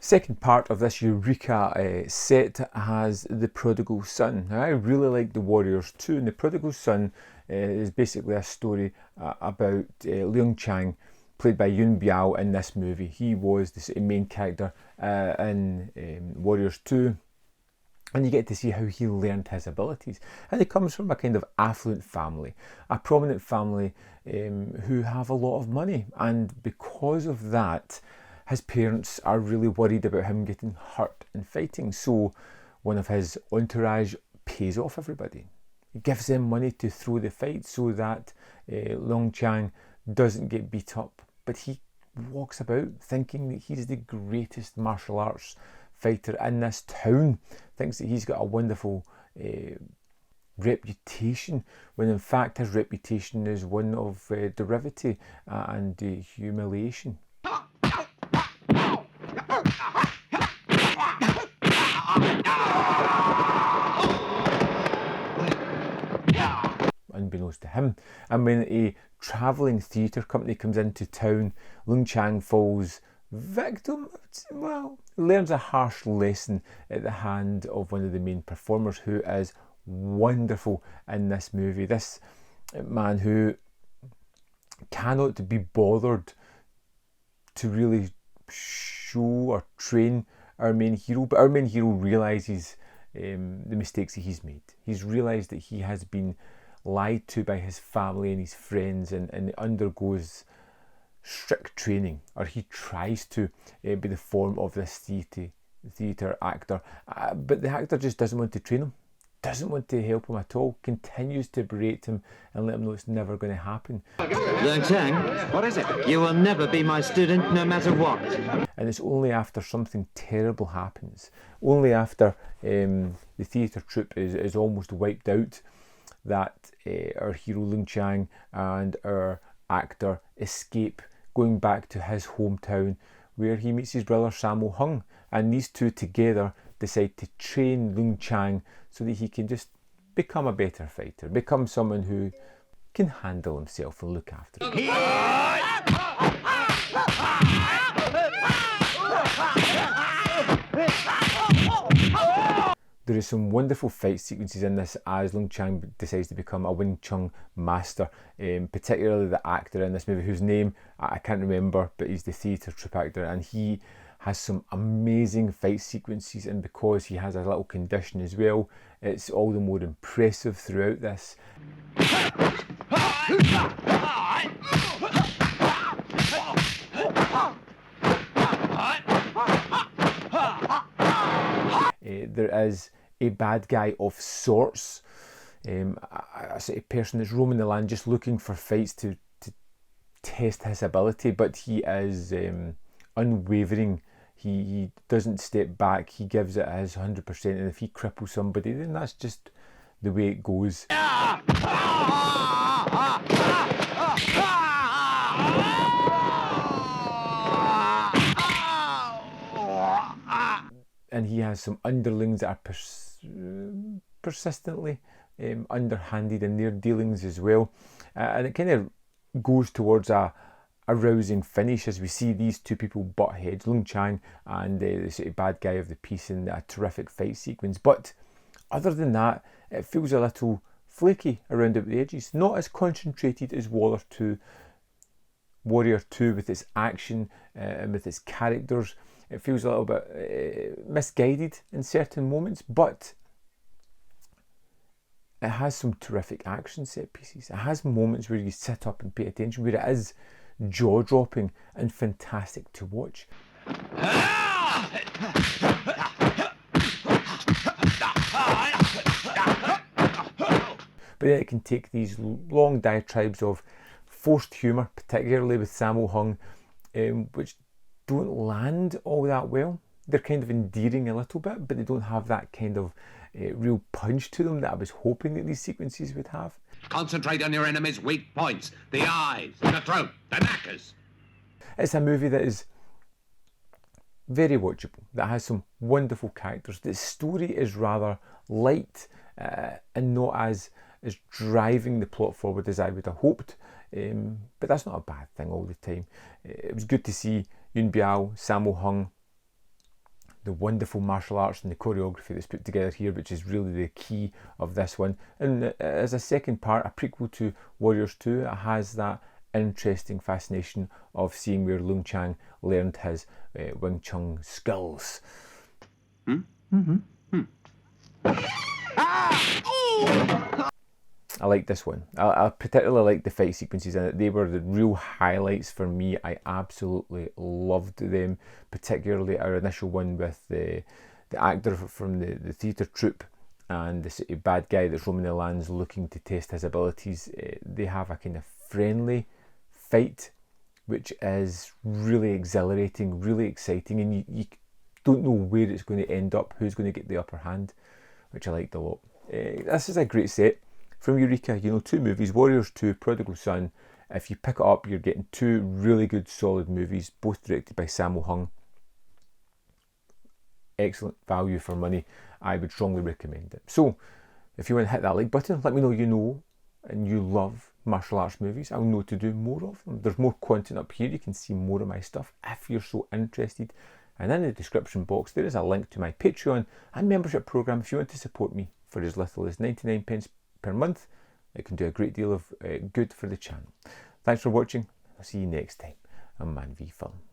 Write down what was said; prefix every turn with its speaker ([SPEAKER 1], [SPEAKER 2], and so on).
[SPEAKER 1] Second part of this Eureka set has The Prodigal Son. Now, I really like The Warriors 2, and The Prodigal Son is basically a story about Leung Chang, played by Yun Biao in this movie. He was the main character in Warriors 2, and you get to see how he learned his abilities. And he comes from a kind of affluent family, a prominent family who have a lot of money, and because of that, his parents are really worried about him getting hurt in fighting. So one of his entourage pays off everybody. He gives them money to throw the fight so that Leung Chang doesn't get beat up. But he walks about thinking that he's the greatest martial arts fighter in this town, thinks that he's got a wonderful reputation, when in fact his reputation is one of derivative and humiliation. Unbeknownst to him. And when a travelling theatre company comes into town, Leung Chang falls victim, well, learns a harsh lesson at the hand of one of the main performers, who is wonderful in this movie. This man who cannot be bothered to really show or train our main hero, but our main hero realises the mistakes that he's made. He's realised that he has been lied to by his family and his friends, and undergoes strict training, or he tries to be the form of this theatre actor, but the actor just doesn't want to train him, doesn't want to help him at all, continues to berate him and let him know it's never going to happen.
[SPEAKER 2] Leung Chang, what is it? You will never be my student no matter what.
[SPEAKER 1] And it's only after something terrible happens, only after the theatre troupe is almost wiped out, that our hero Leung Chang and our actor escape, going back to his hometown, where he meets his brother Sammo Hung, and these two together decide to train Leung Chang so that he can just become a better fighter, become someone who can handle himself and look after himself. There is some wonderful fight sequences in this as Leung Chang decides to become a Wing Chun master, particularly the actor in this movie, whose name I can't remember, but he's the theatre troupe actor, and he has some amazing fight sequences, and because he has a little condition as well, it's all the more impressive throughout this. There is a bad guy of sorts, a sort of person that's roaming the land just looking for fights to test his ability, but he is unwavering. He doesn't step back, he gives it his 100%, and if he cripples somebody, then that's just the way it goes. And he has some underlings that are persistently underhanded in their dealings as well, and it kind of goes towards a rousing finish as we see these two people butt heads, Leung Chang and the sort of bad guy of the piece, in a terrific fight sequence. But other than that, it feels a little flaky around the edges, not as concentrated as Warrior 2 with its action and with its characters. It feels a little bit misguided in certain moments, but it has some terrific action set pieces. It has moments where you sit up and pay attention, where it is jaw-dropping and fantastic to watch. But then it can take these long diatribes of forced humour, particularly with Sammo Hung, which don't land all that well. They're kind of endearing a little bit, but they don't have that kind of real punch to them that I was hoping that these sequences would have.
[SPEAKER 3] Concentrate on your enemy's weak points, the eyes, the throat, the knackers.
[SPEAKER 1] It's a movie that is very watchable, that has some wonderful characters. The story is rather light and not as driving the plot forward as I would have hoped, but that's not a bad thing all the time. It was good to see Yun Biao, Sammo Hung, the wonderful martial arts and the choreography that's put together here, which is really the key of this one. And as a second part, a prequel to Warriors 2, it has that interesting fascination of seeing where Leung Chang learned his Wing Chun skills. I like this one. I particularly like the fight sequences in it. They were the real highlights for me. I absolutely loved them, particularly our initial one with the actor from the theatre troupe and the sort of bad guy that's roaming the lands looking to test his abilities. They have a kind of friendly fight, which is really exhilarating, really exciting, and you don't know where it's going to end up, who's going to get the upper hand, which I liked a lot. This is a great set from Eureka. You know, 2 movies, Warriors 2, Prodigal Son. If you pick it up, you're getting 2 really good, solid movies, both directed by Sammo Hung. Excellent value for money. I would strongly recommend it. So, if you want to hit that like button, let me know you know and you love martial arts movies. I'll know to do more of them. There's more content up here. You can see more of my stuff if you're so interested. And in the description box, there is a link to my Patreon and membership program if you want to support me for as little as 99p per month. It can do a great deal of good for the channel. Thanks for watching. I'll see you next time on Man v Film.